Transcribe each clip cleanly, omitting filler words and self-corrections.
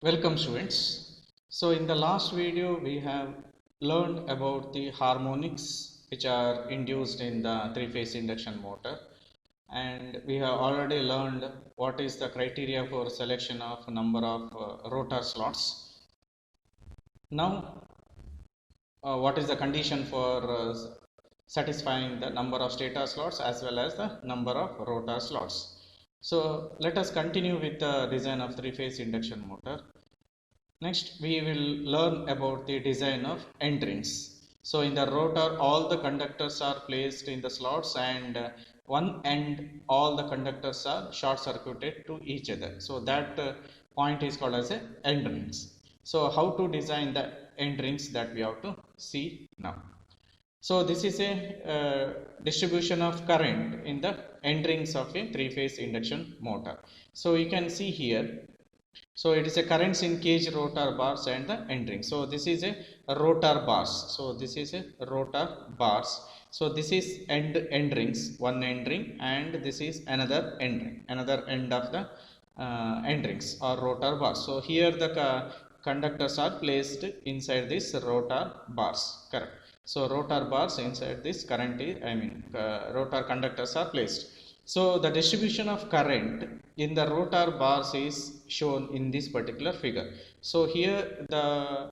Welcome students. So in the last video we have learned about the harmonics which are induced in the three-phase induction motor, and we have already learned what is the criteria for selection of number of rotor slots. Now what is the condition for satisfying the number of stator slots as well as the number of rotor slots. So let us continue with the design of three-phase induction motor. Next, we will learn about the design of end rings. So in the rotor, all the conductors are placed in the slots, and one end, all the conductors are short circuited to each other. So that point is called as a end rings. So how to design the end rings, that we have to see now. So this is a distribution of current in the end rings of a three-phase induction motor. So you can see here. So it is a currents in cage rotor bars and the end ring. So this is a rotor bars. So this is a rotor bars. So this is end rings, one end ring, and this is another end ring, another end of the end rings or rotor bars. So here the conductors are placed inside this rotor bars. Correct. So rotor bars inside this current is, rotor conductors are placed. So the distribution of current in the rotor bars is shown in this particular figure. So here the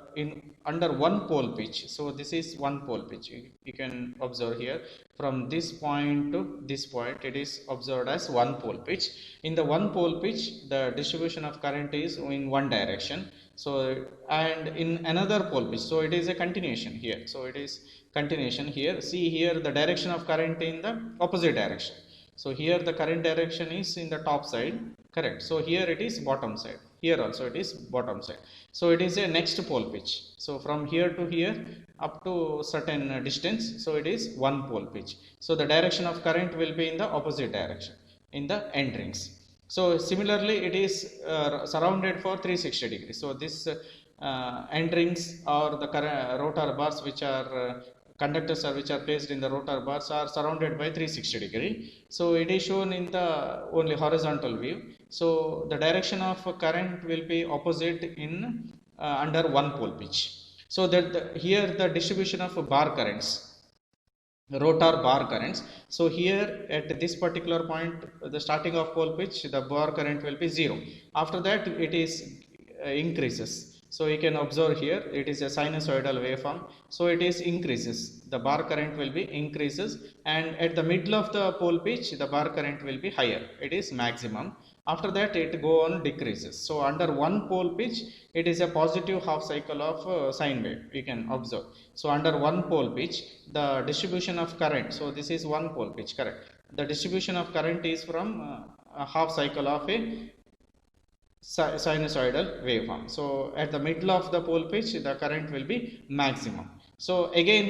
under one pole pitch. So this is one pole pitch. You can observe here from this point to this point, it is observed as one pole pitch. In the one pole pitch, the distribution of current is in one direction. So and in another pole pitch, so it is a continuation here. So it is continuation here. See here the direction of current in the opposite direction. So here the current direction is in the top side, correct. So here it is bottom side, here also it is bottom side. So it is a next pole pitch. So from here to here up to certain distance, so it is one pole pitch. So the direction of current will be in the opposite direction in the end rings. So similarly it is surrounded for 360 degrees. So this end rings or the rotor bars which are conductors which are placed in the rotor bars are surrounded by 360 degree. So it is shown in the only horizontal view. So the direction of current will be opposite in under one pole pitch. So that here the distribution of bar currents, rotor bar currents. So here at this particular point, the starting of pole pitch, the bar current will be 0. After that it is increases. So you can observe here it is a sinusoidal waveform. So it is increases. The bar current will be increases, and at the middle of the pole pitch the bar current will be higher. It is maximum. After that it go on decreases. So under one pole pitch it is a positive half cycle of sine wave, you can observe. So under one pole pitch the distribution of current, so this is one pole pitch, correct. The distribution of current is from a half cycle of a sinusoidal waveform. So at the middle of the pole pitch the current will be maximum. So again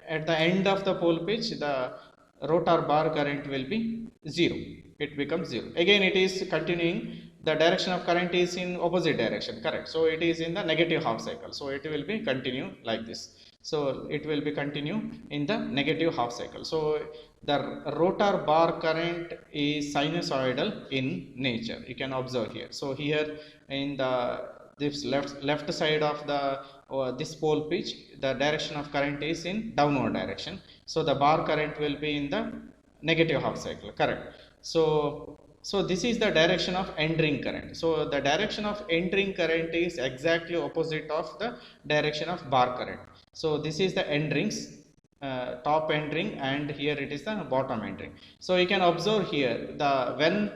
at the end of the pole pitch the rotor bar current will be 0. It becomes 0. Again it is continuing. The direction of current is in opposite direction, correct. So it is in the negative half cycle. So it will be continue like this. So it will be continue in the negative half cycle. So the rotor bar current is sinusoidal in nature. You can observe here. So here in the this left side of the this pole pitch, the direction of current is in downward direction. So the bar current will be in the negative half cycle, correct. So this is the direction of entering current. So the direction of entering current is exactly opposite of the direction of bar current. So this is the end rings, top end ring, and here it is the bottom end ring. So you can observe here when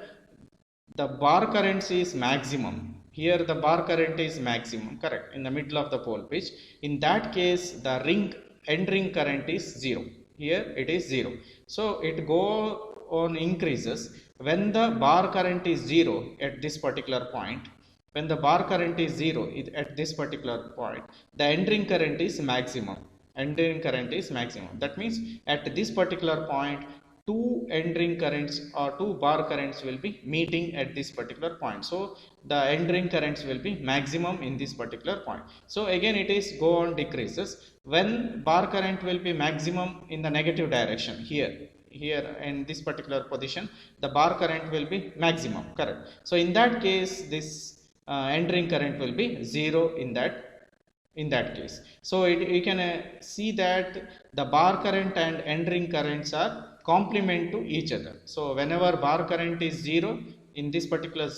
the bar current is maximum, here the bar current is maximum, correct, in the middle of the pole pitch. In that case the end ring current is 0. Here it is 0. So it go on increases when the bar current is 0 at this particular point. When the bar current is 0 at this particular point, the entering current is maximum. Entering current is maximum. That means at this particular point two entering currents or two bar currents will be meeting at this particular point. So the entering currents will be maximum in this particular point. So again it is go on decreases when bar current will be maximum in the negative direction. Here in this particular position the bar current will be maximum, correct. So in that case this entering current will be 0 in that case. So you can see that the bar current and end ring currents are complement to each other. So whenever bar current is 0, in this particular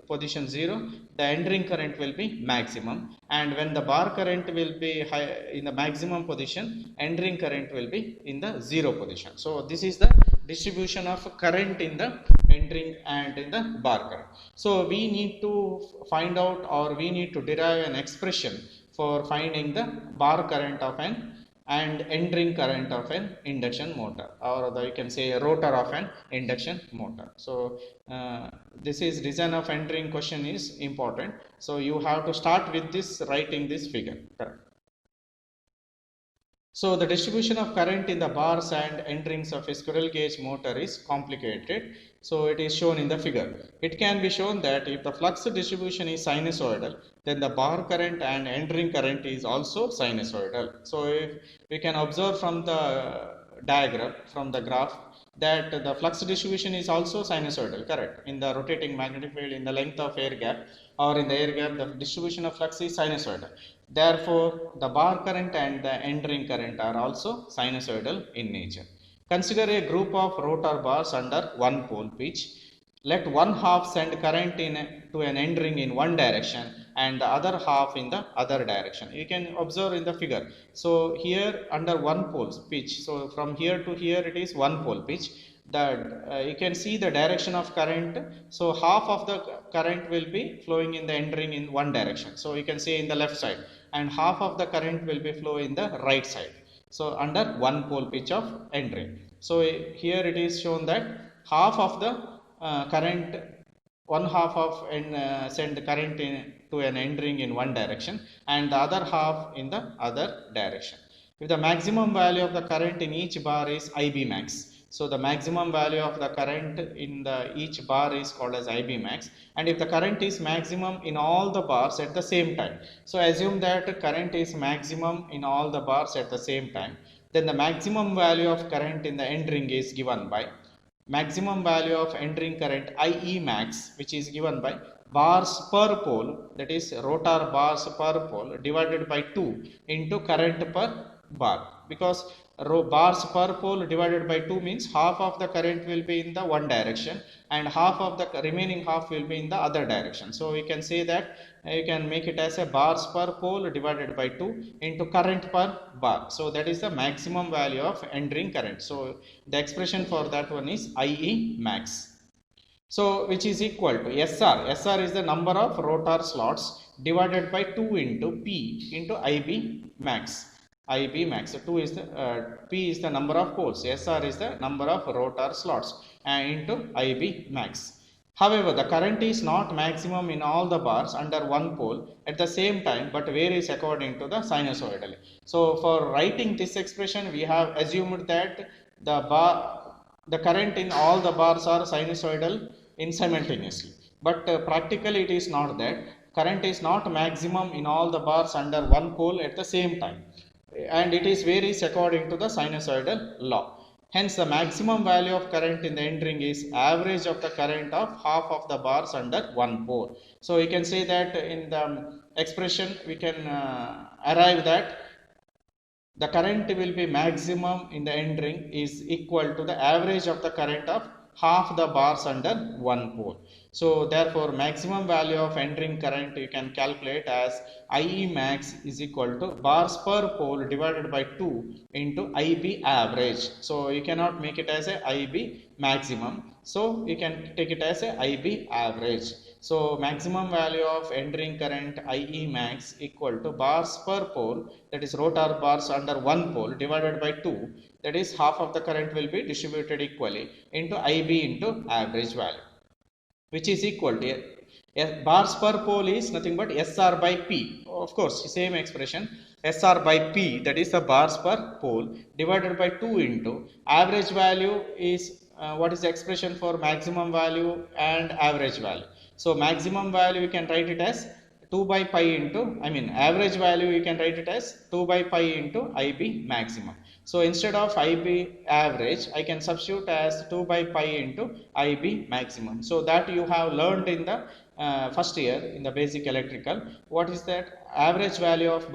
position 0, the end ring current will be maximum, and when the bar current will be high in the maximum position, end ring current will be in the 0 position. So this is the distribution of current in the end ring and in the bar current. So we need to find out, or we need to derive an expression for finding the bar current of an and end ring current of an induction motor, or you can say a rotor of an induction motor. So this is design of end ring question is important. So you have to start with this, writing this figure. Correct. So the distribution of current in the bars and end rings of a squirrel cage motor is complicated. So it is shown in the figure. It can be shown that if the flux distribution is sinusoidal, then the bar current and end ring current is also sinusoidal. So if we can observe from the diagram, from the graph, that the flux distribution is also sinusoidal, correct? In the rotating magnetic field, in the length of air gap or in the air gap, the distribution of flux is sinusoidal. Therefore, the bar current and the end ring current are also sinusoidal in nature. Consider a group of rotor bars under one pole pitch. Let one half send current to an end ring in one direction and the other half in the other direction. You can observe in the figure. So here under one pole pitch, so from here to here it is one pole pitch. That you can see the direction of current. So half of the current will be flowing in the end ring in one direction. So you can see in the left side, and half of the current will be flow in the right side. So under one pole pitch of end ring. So here it is shown that half of the current, one half of send current to an end ring in one direction and the other half in the other direction. If the maximum value of the current in each bar is IB max, so the maximum value of the current in each bar is called as IB max, and if the current is maximum in all the bars at the same time, so assume that current is maximum in all the bars at the same time, then the maximum value of current in the end ring is given by maximum value of end ring current IE max, which is given by bars per pole, that is rotor bars per pole divided by 2 into current per bar, because bars per pole divided by 2 means half of the current will be in the one direction and half of the remaining half will be in the other direction. So we can say that you can make it as a bars per pole divided by 2 into current per bar. So that is the maximum value of end ring current. So the expression for that one is IE max. So which is equal to SR. SR is the number of rotor slots divided by 2 into P into IB max. IB max. So 2 is the P is the number of poles. SR is the number of rotor slots into IB max. However, the current is not maximum in all the bars under one pole at the same time, but varies according to the sinusoidal. So for writing this expression, we have assumed that the current in all the bars are sinusoidal in simultaneously. But practically it is not that. Current is not maximum in all the bars under one pole at the same time, and it is varies according to the sinusoidal law. Hence, the maximum value of current in the end ring is average of the current of half of the bars under one pole. So you can say that in the expression we can arrive that the current will be maximum in the end ring is equal to the average of the current of half the bars under one pole. So therefore maximum value of end ring current you can calculate as IE max is equal to bars per pole divided by 2 into IB average. So you cannot make it as a IB maximum, so you can take it as a IB average. So maximum value of end ring current IE max equal to bars per pole, that is rotor bars under one pole divided by 2, that is half of the current will be distributed equally into IB into average value, which is equal to bars per pole is nothing but SR by P. Of course, same expression, SR by P, that is the bars per pole divided by 2 into average value is what is the expression for maximum value and average value. So maximum value you can write it as 2 by pi into, average value you can write it as 2 by pi into IB maximum. So instead of IB average, I can substitute as 2 by pi into IB maximum. So that you have learned in the first year in the basic electrical. What is that? Average value of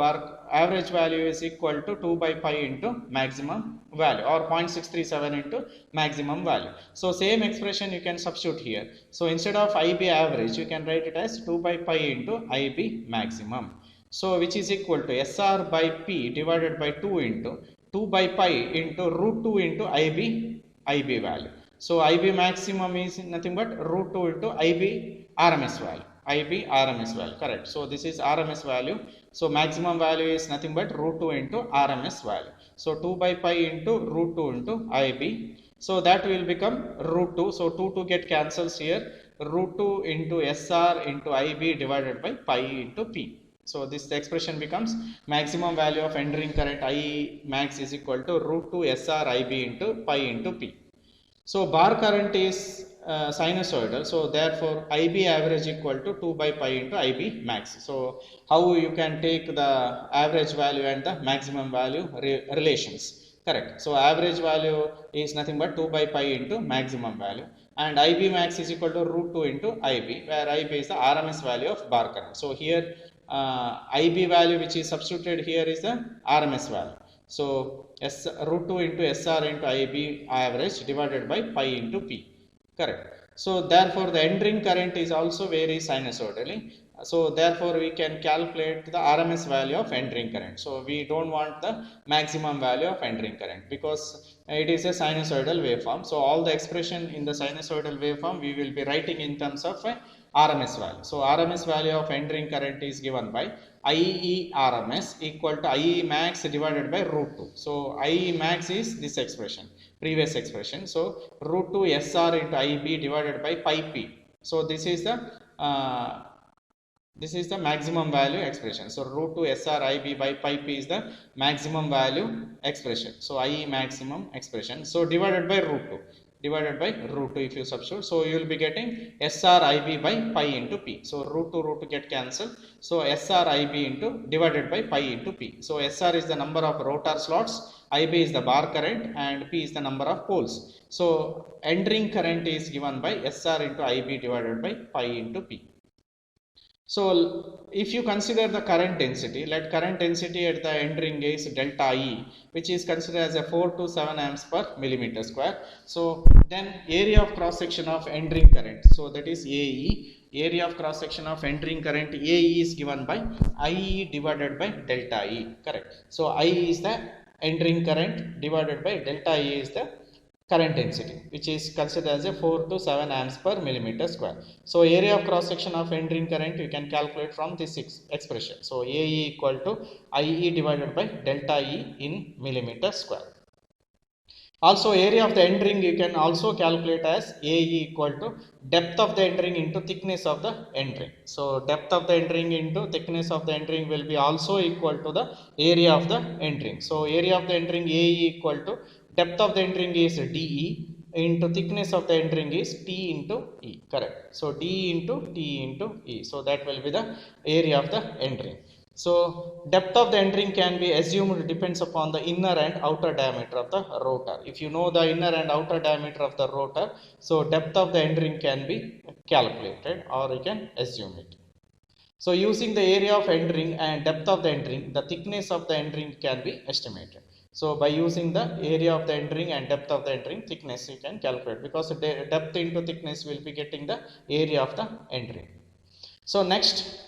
average value is equal to 2 by pi into maximum value, or 0.637 into maximum value. So same expression you can substitute here. So instead of IB average, you can write it as 2 by pi into IB maximum. So which is equal to SR by P divided by 2 into 2 by pi into root 2 into IB value. So IB maximum is nothing but root 2 into IB RMS value. IB RMS value, correct. So this is RMS value. So maximum value is nothing but root 2 into RMS value. So 2 by pi into root 2 into IB. So that will become root 2. So 2 get cancels here. Root 2 into SR into IB divided by pi into P. So this expression becomes maximum value of entering current I max is equal to root 2 SR IB into pi into P. So bar current is sinusoidal, so therefore IB average equal to 2 by pi into IB max. So how you can take the average value and the maximum value relations, correct. So average value is nothing but 2 by pi into maximum value, and IB max is equal to root 2 into IB, where IB is the RMS value of bar current. So here IB value which is substituted here is the RMS value. So root 2 into SR into IB average divided by pi into P, correct. So therefore the entering current is also varies sinusoidally. So therefore we can calculate the RMS value of entering current. So we don't want the maximum value of entering current because it is a sinusoidal waveform. So all the expression in the sinusoidal waveform we will be writing in terms of RMS value. So RMS value of entering current is given by IE RMS equal to IE max divided by root 2. So IE max is this expression, previous expression. So root 2 SR into IB divided by pi P. So this is the maximum value expression. So root 2 SR IB by pi P is the maximum value expression. So IE maximum expression. So divided by root 2. Divided by root 2 if you substitute. So you will be getting SR IB by pi into P. So root 2 get cancelled. So SR IB into divided by pi into P. So SR is the number of rotor slots, IB is the bar current, and P is the number of poles. So entering current is given by SR into IB divided by pi into P. So if you consider the current density, let current density at the entering is delta E, which is considered as a 4 to 7 amps per millimeter square. So then area of cross section of entering current, so that is AE. Area of cross section of entering current AE is given by IE divided by delta E, correct. So IE is the entering current divided by delta E is the current density, which is considered as a 4 to 7 amps per millimeter square. So area of cross section of entering current you can calculate from this expression. So AE equal to IE divided by delta E in millimeter square. Also area of the entering you can also calculate as AE equal to depth of the entering into thickness of the entering. So depth of the entering into thickness of the entering will be also equal to the area of the entering. So area of the entering AE equal to depth of the entering is DE into thickness of the entering is T into E, correct. So D into T into E. So that will be the area of the entering. So depth of the entering can be assumed depends upon the inner and outer diameter of the rotor. If you know the inner and outer diameter of the rotor, so depth of the entering can be calculated or you can assume it. So using the area of entering and depth of the entering, the thickness of the entering can be estimated. So by using the area of the entering and depth of the entering, thickness you can calculate, because the depth into thickness will be getting the area of the entering. So next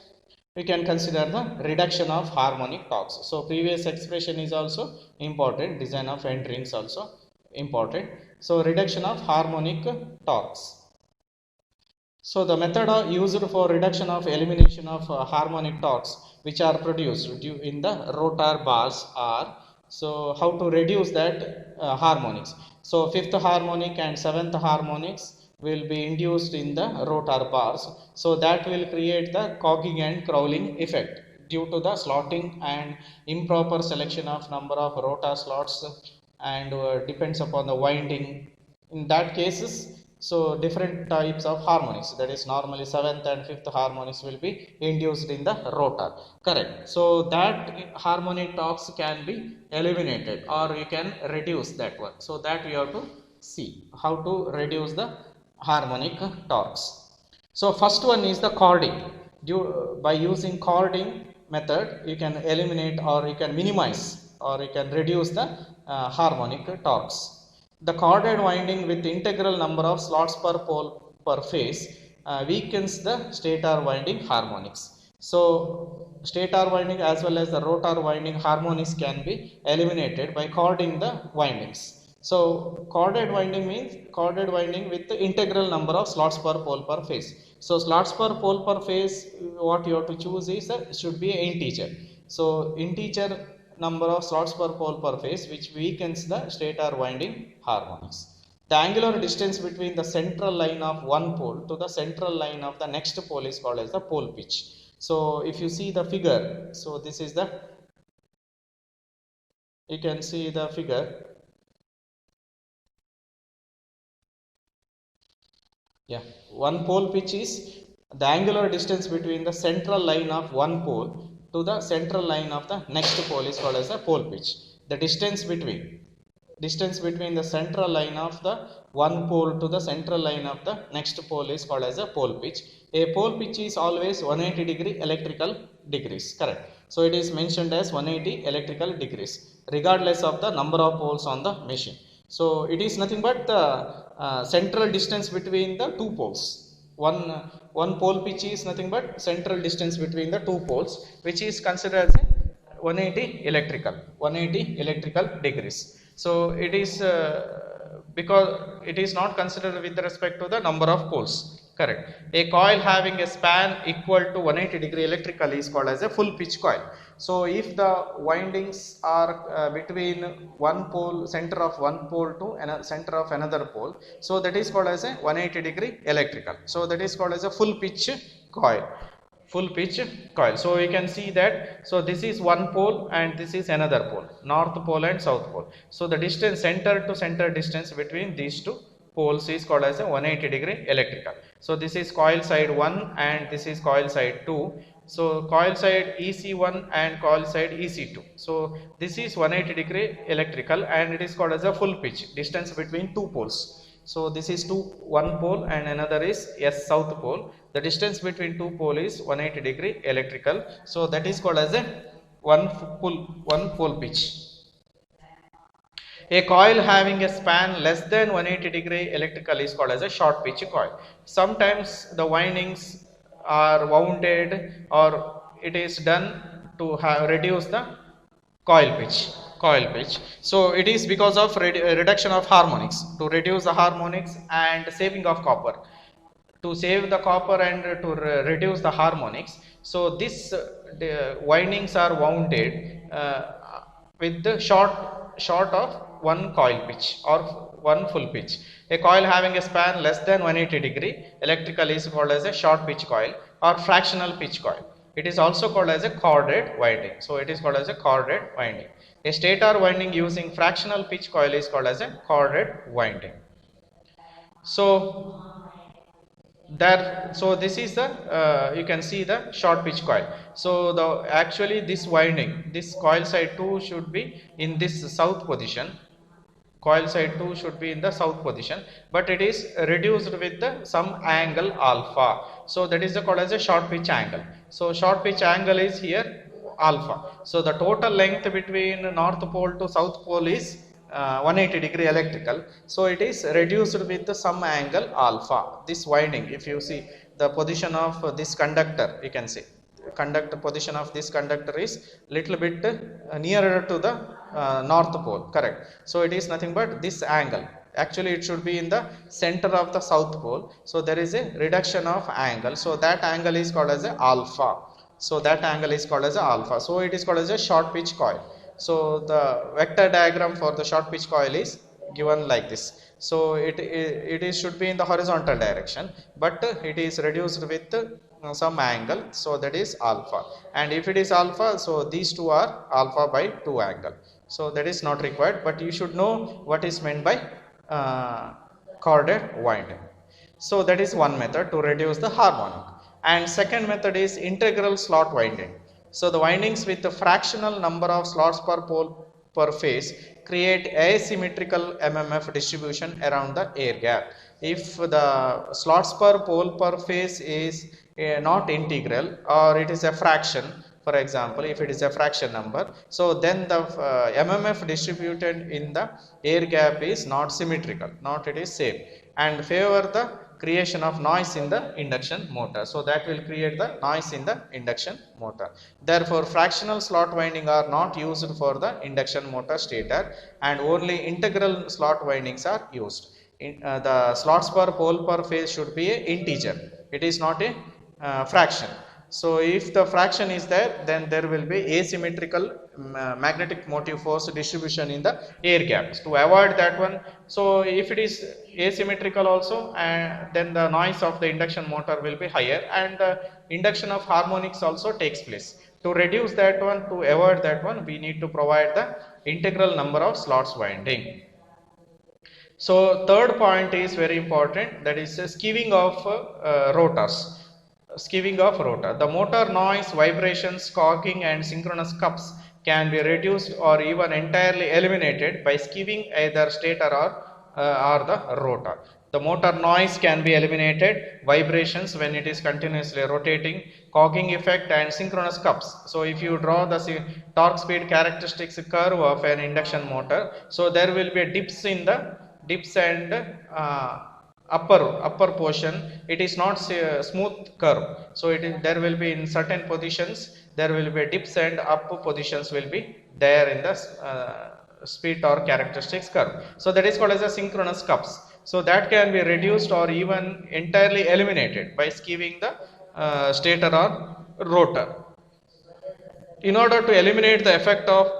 we can consider the reduction of harmonic torques. So previous expression is also important, design of enterings also important. So reduction of harmonic torques. So the method used for reduction of elimination of harmonic torques which are produced in the rotor bars are, so how to reduce that harmonics. So fifth harmonic and seventh harmonics will be induced in the rotor bars. So that will create the cogging and crawling effect due to the slotting and improper selection of number of rotor slots, and depends upon the winding. In that cases So different types of harmonics, that is normally 7th and 5th harmonics will be induced in the rotor, correct. So that harmonic torques can be eliminated or you can reduce that one. So that we have to see how to reduce the harmonic torques. So first one is the chording. By using chording method, you can eliminate or you can minimize or you can reduce the harmonic torques. The chorded winding with integral number of slots per pole per phase weakens the stator winding harmonics. So stator winding as well as the rotor winding harmonics can be eliminated by chording the windings. So chorded winding means chorded winding with the integral number of slots per pole per phase. So slots per pole per phase, what you have to choose is should be an integer. So integer number of slots per pole per phase, which weakens the stator winding harmonics. The angular distance between the central line of one pole to the central line of the next pole is called as the pole pitch. So if you see the figure, so this is the, you can see the figure. Yeah, one pole pitch is the angular distance between the central line of one pole to the central line of the next pole is called as a pole pitch. The distance between the central line of the one pole to the central line of the next pole is called as a pole pitch. A pole pitch is always 180 degree electrical degrees, correct. So it is mentioned as 180 electrical degrees regardless of the number of poles on the machine. So it is nothing but the central distance between the two poles. One pole pitch is nothing but central distance between the two poles, which is considered as 180 electrical degrees. So it is because it is not considered with respect to the number of poles. Correct. A coil having a span equal to 180 degree electrical is called as a full pitch coil. So if the windings are between one pole, center of one pole to another center of another pole, so that is called as a 180 degree electrical. So that is called as a full pitch coil. Full pitch coil. So you can see that, so this is one pole and this is another pole, north pole and south pole. So the distance, center to center distance between these two poles is called as a 180 degree electrical. So this is coil side 1 and this is coil side 2. So coil side EC1 and coil side EC2. So this is 180 degree electrical and it is called as a full pitch distance between two poles. So this is one pole and another is S south pole. The distance between two pole is 180 degree electrical. So that is called as a one pole pitch. A coil having a span less than 180 degree electrical is called as a short pitch coil. Sometimes the windings are wounded or it is done to reduce the coil pitch. So it is because of reduction of harmonics, to reduce the harmonics and saving of copper. To save the copper and to reduce the harmonics, so this windings are wounded with the short of one coil pitch or one full pitch. A coil having a span less than 180 degree electrical is called as a short pitch coil or fractional pitch coil. It is also called as a corded winding. So it is called as a corded winding. A stator winding using fractional pitch coil is called as a corded winding. So this is the you can see the short pitch coil. So actually this winding, this coil side 2 should be in this south position. Coil side 2 should be in the south position, but it is reduced with some angle alpha. So that is called as a short pitch angle. So short pitch angle is here alpha. So the total length between north pole to south pole is 180 degree electrical. So it is reduced with some angle alpha. This winding, if you see the position of this conductor, you can see conductor position of this conductor is little bit nearer to the north pole, correct. So it is nothing but this angle. Actually it should be in the center of the south pole. So there is a reduction of angle. So that angle is called as a alpha. So that angle is called as a alpha. So it is called as a short pitch coil. So the vector diagram for the short pitch coil is given like this. So it should be in the horizontal direction, but it is reduced with some angle. So that is alpha. And if it is alpha, so these two are alpha by 2 angle. So that is not required, but you should know what is meant by corded winding. So that is one method to reduce the harmonic. And second method is integral slot winding. So the windings with the fractional number of slots per pole per phase create asymmetrical MMF distribution around the air gap. If the slots per pole per phase is not integral, or it is a fraction, for example, if it is a fraction number, so then the MMF distributed in the air gap is not symmetrical, not it is same, and favor the creation of noise in the induction motor. So that will create the noise in the induction motor. Therefore, fractional slot winding are not used for the induction motor stator, and only integral slot windings are used. The slots per pole per phase should be a integer. It is not a fraction. So if the fraction is there, then there will be asymmetrical magnetic motive force distribution in the air gaps. To avoid that one, so if it is asymmetrical also, then the noise of the induction motor will be higher, and the induction of harmonics also takes place. To reduce that one, to avoid that one, we need to provide the integral number of slots winding. So third point is very important, that is skewing of rotors. Skewing of rotor. The motor noise, vibrations, cogging and synchronous cups can be reduced or even entirely eliminated by skewing either stator or the rotor. The motor noise can be eliminated, vibrations when it is continuously rotating, cogging effect and synchronous cups. So if you draw the torque speed characteristics curve of an induction motor, so there will be dips in the dips and upper portion. It is not smooth curve, so it is, there will be in certain positions there will be dips and up positions will be there in the speed torque characteristics curve. So that is called as a synchronous cups. So that can be reduced or even entirely eliminated by skewing the stator or rotor. In order to eliminate the effect of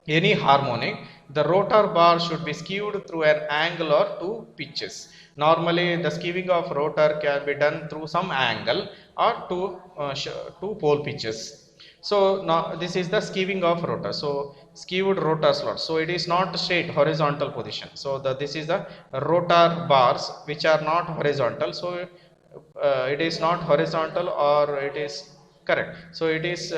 any harmonic, the rotor bar should be skewed through an angle or two pitches. Normally, the skewing of rotor can be done through some angle or two pole pitches. So now this is the skewing of rotor. So skewed rotor slot. So it is not straight horizontal position. So this is the rotor bars which are not horizontal. So it is not horizontal, or it is correct. So it is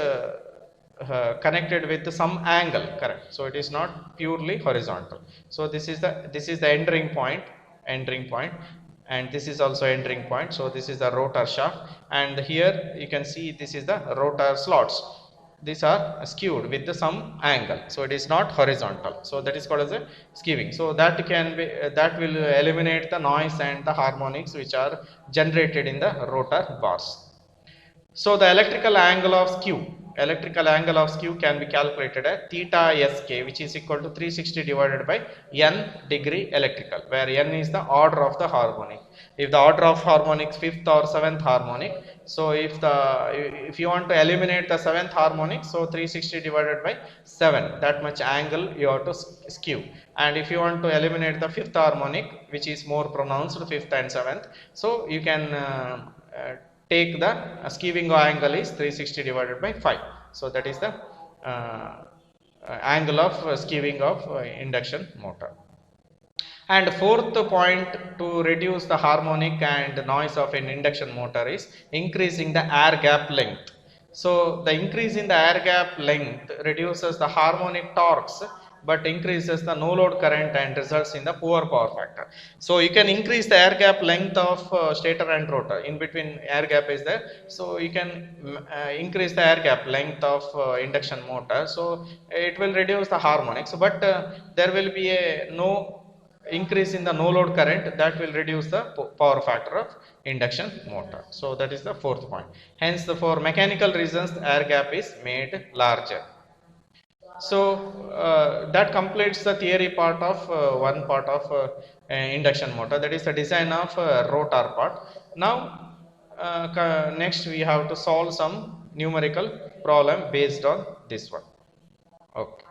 connected with some angle, correct. So it is not purely horizontal. So this is the entering point, and this is also entering point. So this is the rotor shaft, and here you can see this is the rotor slots. These are skewed with some angle, so it is not horizontal. So that is called as a skewing. So that can be that will eliminate the noise and the harmonics which are generated in the rotor bars. So the electrical angle of skew can be calculated at theta sk, which is equal to 360 divided by n degree electrical, where n is the order of the harmonic. If the order of harmonics 5th or 7th harmonic, so if you want to eliminate the 7th harmonic, so 360 divided by 7, that much angle you have to skew. And if you want to eliminate the 5th harmonic, which is more pronounced, 5th and 7th, so you can take the skewing angle is 360 divided by 5. So that is the angle of skewing of induction motor. And fourth point to reduce the harmonic and noise of an induction motor is increasing the air gap length. So the increase in the air gap length reduces the harmonic torques but increases the no load current and results in the poor power factor. So you can increase the air gap length of stator and rotor. In between air gap is there, so you can increase the air gap length of induction motor. So it will reduce the harmonics, but there will be a no increase in the no load current that will reduce the power factor of induction motor. So that is the fourth point. Hence, for mechanical reasons, the air gap is made larger. So that completes the theory part of one part of induction motor, that is the design of rotor part. Now next we have to solve some numerical problem based on this one. Okay.